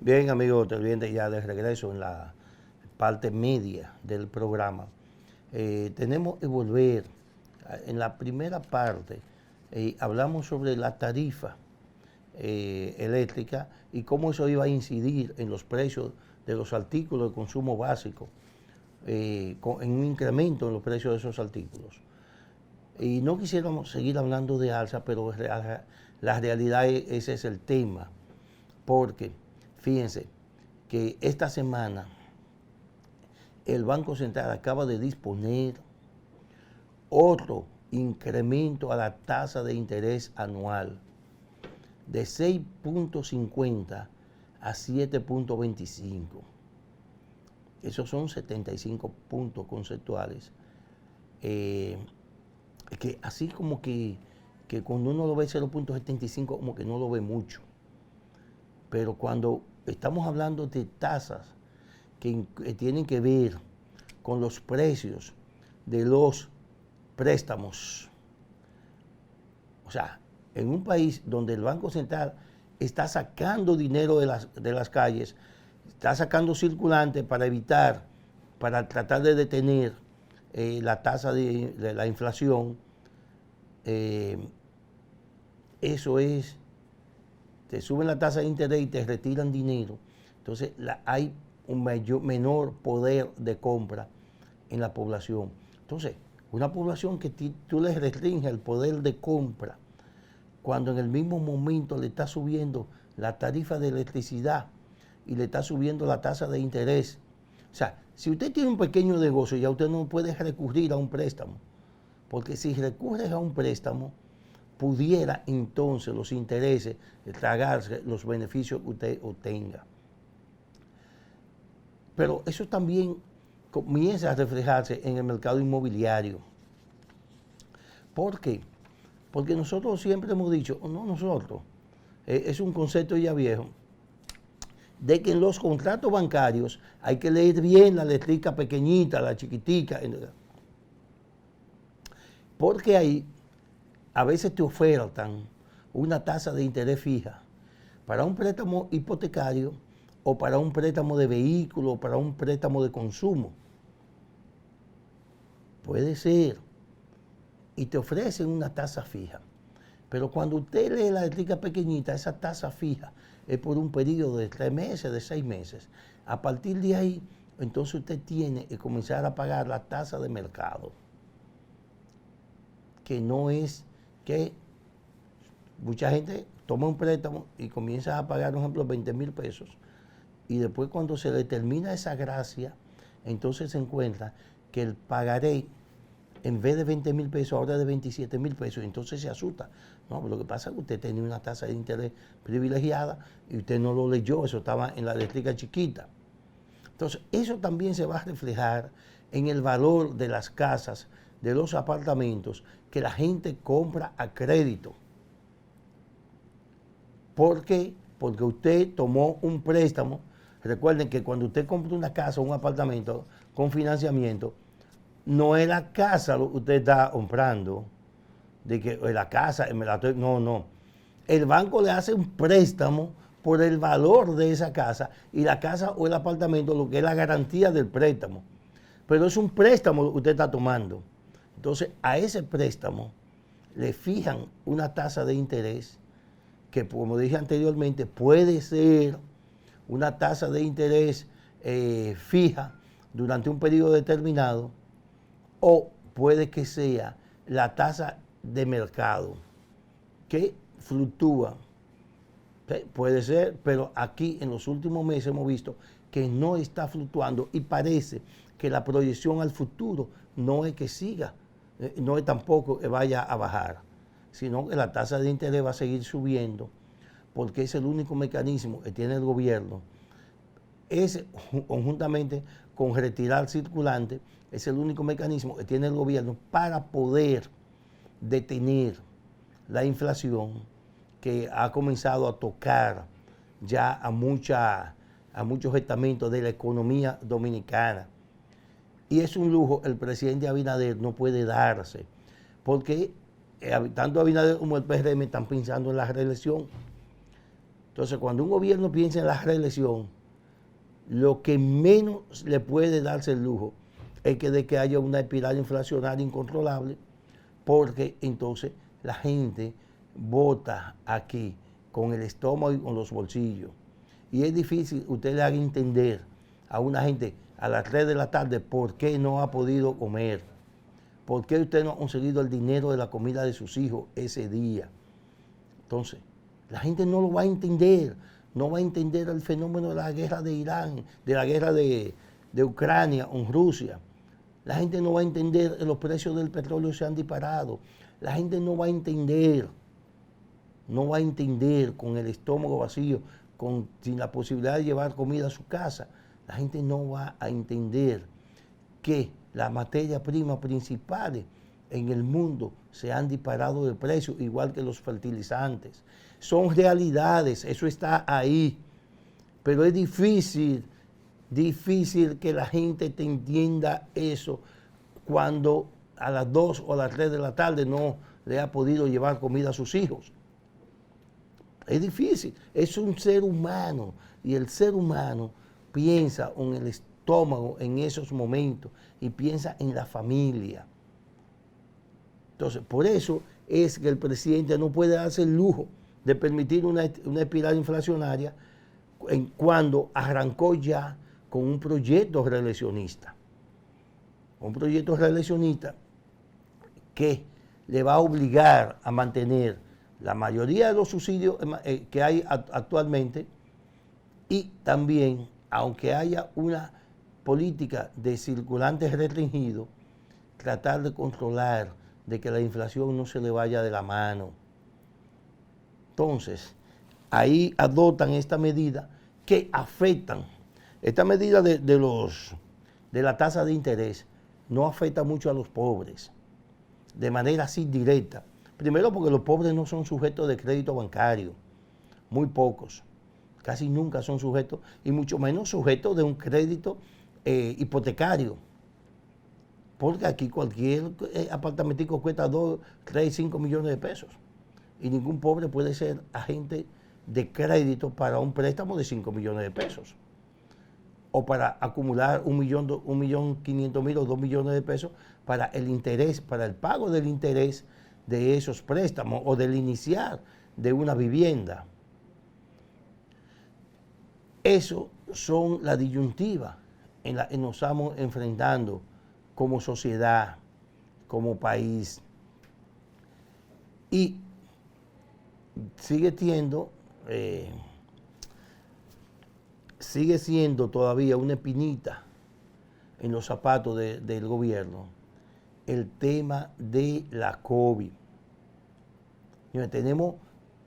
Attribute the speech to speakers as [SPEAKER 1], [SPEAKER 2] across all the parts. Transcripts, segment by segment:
[SPEAKER 1] Bien, amigos televidentes, ya de regreso en la parte media del programa. Tenemos que volver. En la primera parte hablamos sobre la tarifa eléctrica y cómo eso iba a incidir en los precios de los artículos de consumo básico, en un incremento en los precios de esos artículos. Y no quisiéramos seguir hablando de alza, pero la realidad ese es el tema, porque fíjense que esta semana el Banco Central acaba de disponer otro incremento a la tasa de interés anual de 6.50 a 7.25. Esos son 75 puntos conceptuales. Que así como que cuando uno lo ve 0.75 como que no lo ve mucho. Pero cuando estamos hablando de tasas que tienen que ver con los precios de los préstamos, o sea, en un país donde el Banco Central está sacando dinero de las calles, está sacando circulante para tratar de detener la tasa de la inflación, eso es, te suben la tasa de interés y te retiran dinero. Entonces hay un menor poder de compra en la población. Entonces, una población que tú le restringes el poder de compra, cuando en el mismo momento le está subiendo la tarifa de electricidad y le está subiendo la tasa de interés. O sea, si usted tiene un pequeño negocio, ya usted no puede recurrir a un préstamo, porque si recurres a un préstamo, pudiera entonces los intereses tragarse los beneficios que usted obtenga. Pero eso también comienza a reflejarse en el mercado inmobiliario. ¿Por qué? Porque nosotros siempre hemos dicho, no nosotros, es un concepto ya viejo, de que en los contratos bancarios hay que leer bien la letrica pequeñita, la chiquitica, porque ahí a veces te ofertan una tasa de interés fija para un préstamo hipotecario o para un préstamo de vehículo o para un préstamo de consumo. Puede ser. Y te ofrecen una tasa fija. Pero cuando usted lee la letrica pequeñita, esa tasa fija es por un periodo de 3 meses, de 6 meses. A partir de ahí, entonces usted tiene que comenzar a pagar la tasa de mercado, que no es que mucha gente toma un préstamo y comienza a pagar, por ejemplo, 20,000 pesos, y después cuando se le termina esa gracia, entonces se encuentra que el pagaré, en vez de 20,000 pesos, ahora es de 27,000 pesos, entonces se asusta. No, lo que pasa es que usted tenía una tasa de interés privilegiada y usted no lo leyó, eso estaba en la letrica chiquita. Entonces, eso también se va a reflejar en el valor de las casas, de los apartamentos, que la gente compra a crédito. ¿Por qué? Porque usted tomó un préstamo. Recuerden que cuando usted compra una casa o un apartamento con financiamiento, no es la casa lo que usted está comprando, de que la casa, no. El banco le hace un préstamo por el valor de esa casa y la casa o el apartamento lo que es la garantía del préstamo. Pero es un préstamo lo que usted está tomando. Entonces, a ese préstamo le fijan una tasa de interés que, como dije anteriormente, puede ser una tasa de interés fija durante un periodo determinado, o puede que sea la tasa de mercado que fluctúa. Puede ser, pero aquí en los últimos meses hemos visto que no está fluctuando y parece que la proyección al futuro no es que siga, no es tampoco que vaya a bajar, sino que la tasa de interés va a seguir subiendo, porque es el único mecanismo que tiene el gobierno. Es conjuntamente con retirar circulante, es el único mecanismo que tiene el gobierno para poder detener la inflación que ha comenzado a tocar ya a muchos estamentos de la economía dominicana. Y es un lujo el presidente Abinader no puede darse, porque tanto Abinader como el PRM están pensando en la reelección. Entonces, cuando un gobierno piensa en la reelección, lo que menos le puede darse el lujo es que de que haya una espiral inflacionaria incontrolable, porque entonces la gente vota aquí con el estómago y con los bolsillos. Y es difícil usted le haga entender a una gente a las 3 de la tarde por qué no ha podido comer, por qué usted no ha conseguido el dinero de la comida de sus hijos ese día. Entonces, la gente no lo va a entender, no va a entender el fenómeno de la guerra de Irán, de la guerra de Ucrania con Rusia. La gente no va a entender que los precios del petróleo se han disparado. La gente no va a entender con el estómago vacío, sin la posibilidad de llevar comida a su casa. La gente no va a entender que las materias primas principales en el mundo se han disparado de precio, igual que los fertilizantes. Son realidades, eso está ahí, pero es difícil que la gente te entienda eso cuando a las 2 o a las 3 de la tarde no le ha podido llevar comida a sus hijos. Es difícil, es un ser humano y el ser humano piensa en el estómago en esos momentos y piensa en la familia. Entonces, por eso es que el presidente no puede darse el lujo de permitir una espiral inflacionaria cuando arrancó ya con un proyecto reeleccionista. Un proyecto reeleccionista que le va a obligar a mantener la mayoría de los subsidios que hay actualmente y también, aunque haya una política de circulante restringido, tratar de controlar de que la inflación no se le vaya de la mano. Entonces, ahí adoptan esta medida que afectan. Esta medida de la tasa de interés no afecta mucho a los pobres, de manera así directa. Primero porque los pobres no son sujetos de crédito bancario, muy pocos, casi nunca son sujetos, y mucho menos sujetos de un crédito hipotecario. Porque aquí cualquier apartamentico cuesta 2, 3, 5 millones de pesos. Y ningún pobre puede ser agente de crédito para un préstamo de 5 millones de pesos. O para acumular 1.500.000 o 2 millones de pesos para el interés, para el pago del interés de esos préstamos o del iniciar de una vivienda. Eso son las disyuntivas en las que nos estamos enfrentando como sociedad, como país. Y sigue siendo todavía una espinita en los zapatos del gobierno el tema de la COVID. Tenemos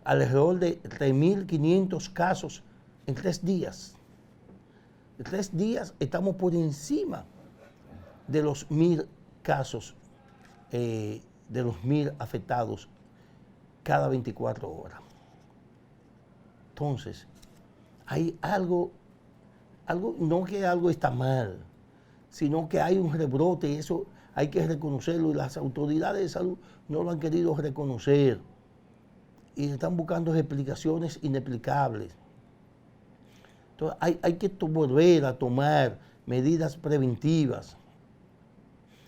[SPEAKER 1] alrededor de 3.500 casos en 3 días. En 3 días estamos por encima de los 1.000 casos, de los 1.000 afectados cada 24 horas. Entonces, hay algo, no que algo está mal, sino que hay un rebrote y eso hay que reconocerlo y las autoridades de salud no lo han querido reconocer y están buscando explicaciones inexplicables. Entonces, hay que volver a tomar medidas preventivas.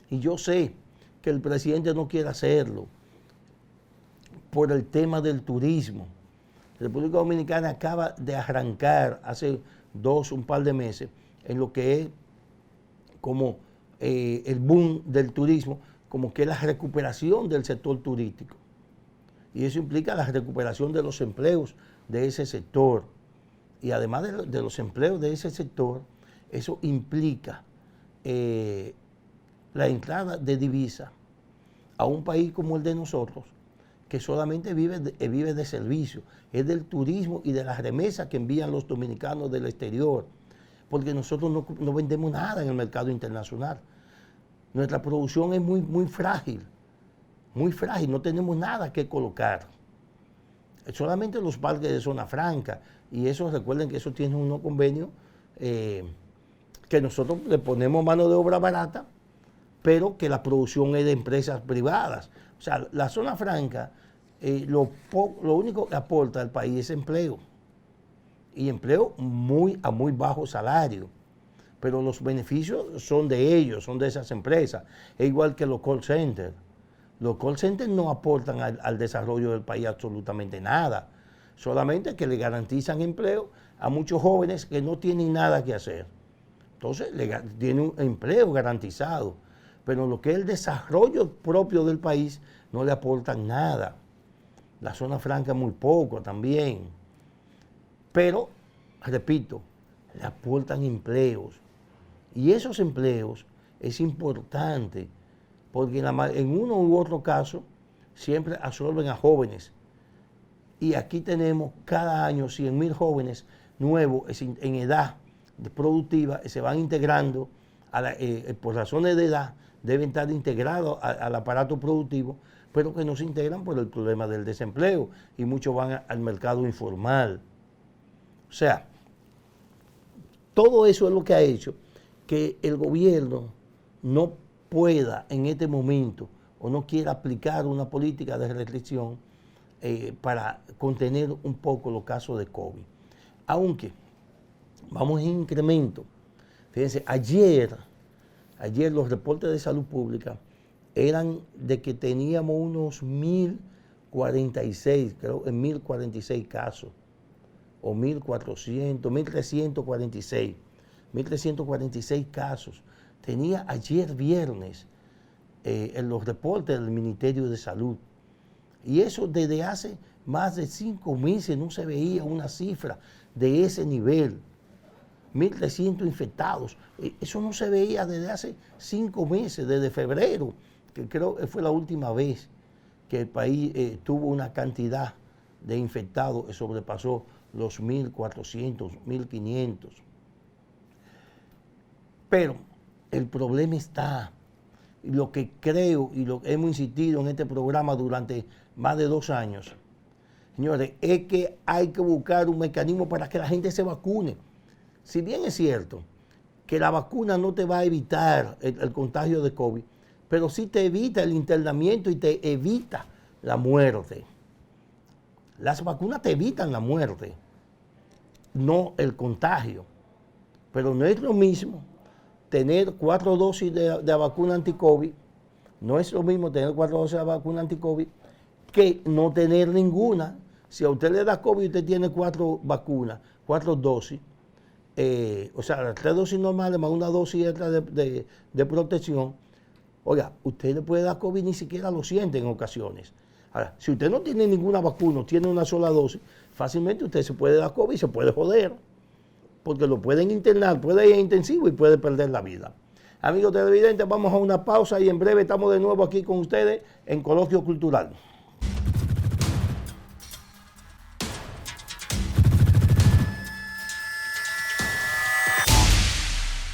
[SPEAKER 1] Y yo sé que el presidente no quiere hacerlo por el tema del turismo. La República Dominicana acaba de arrancar hace un par de meses en lo que es como el boom del turismo, como que es la recuperación del sector turístico. Y eso implica la recuperación de los empleos de ese sector. Y además de los empleos de ese sector, eso implica la entrada de divisas a un país como el de nosotros, que solamente vive de servicio, es del turismo y de las remesas que envían los dominicanos del exterior, porque nosotros no vendemos nada en el mercado internacional. Nuestra producción es muy frágil, no tenemos nada que colocar. Solamente los parques de zona franca, y eso recuerden que eso tiene unos convenios que nosotros le ponemos mano de obra barata, pero que la producción es de empresas privadas. O sea, la zona franca, lo único que aporta al país es empleo. y empleo a muy bajo salario. Pero los beneficios son de ellos, son de esas empresas. Es igual que los call centers. Los call centers no aportan al desarrollo del país absolutamente nada. Solamente que le garantizan empleo a muchos jóvenes que no tienen nada que hacer. Entonces, tienen un empleo garantizado. Pero lo que es el desarrollo propio del país no le aportan nada. La zona franca muy poco también. Pero, repito, le aportan empleos. Y esos empleos es importante porque en uno u otro caso siempre absorben a jóvenes. Y aquí tenemos cada año 100.000 jóvenes nuevos en edad productiva, se van integrando, por razones de edad, deben estar integrados al aparato productivo, pero que no se integran por el problema del desempleo y muchos van al mercado informal. O sea, todo eso es lo que ha hecho que el gobierno no pueda en este momento o no quiera aplicar una política de restricción para contener un poco los casos de COVID. Aunque vamos en incremento. Fíjense, ayer los reportes de salud pública eran de que teníamos unos 1.046, creo, en 1.046 casos, o 1.400, 1.346 casos. Tenía ayer viernes en los reportes del Ministerio de Salud. Y eso desde hace más de 5 meses no se veía una cifra de ese nivel. 1.300 infectados. Eso no se veía desde hace 5 meses, desde febrero, que creo que fue la última vez que el país tuvo una cantidad de infectados que sobrepasó los 1.400, 1.500. Pero el problema está, y lo que creo y lo que hemos insistido en este programa durante más de 2 años, señores, es que hay que buscar un mecanismo para que la gente se vacune. Si bien es cierto que la vacuna no te va a evitar el contagio de COVID, pero sí te evita el internamiento y te evita la muerte. Las vacunas te evitan la muerte, no el contagio. Pero no es lo mismo tener 4 dosis de vacuna anti-COVID, no es lo mismo tener 4 dosis de vacuna anti-COVID que no tener ninguna. Si a usted le da COVID y usted tiene 4 vacunas, 4 dosis, o sea, las 3 dosis normales más una dosis extra de protección, oiga, usted le puede dar COVID y ni siquiera lo siente en ocasiones. Ahora, si usted no tiene ninguna vacuna, tiene una sola dosis, fácilmente usted se puede dar COVID y se puede joder, porque lo pueden internar, puede ir a intensivo y puede perder la vida. Amigos televidentes, vamos a una pausa y en breve estamos de nuevo aquí con ustedes en Coloquio Cultural.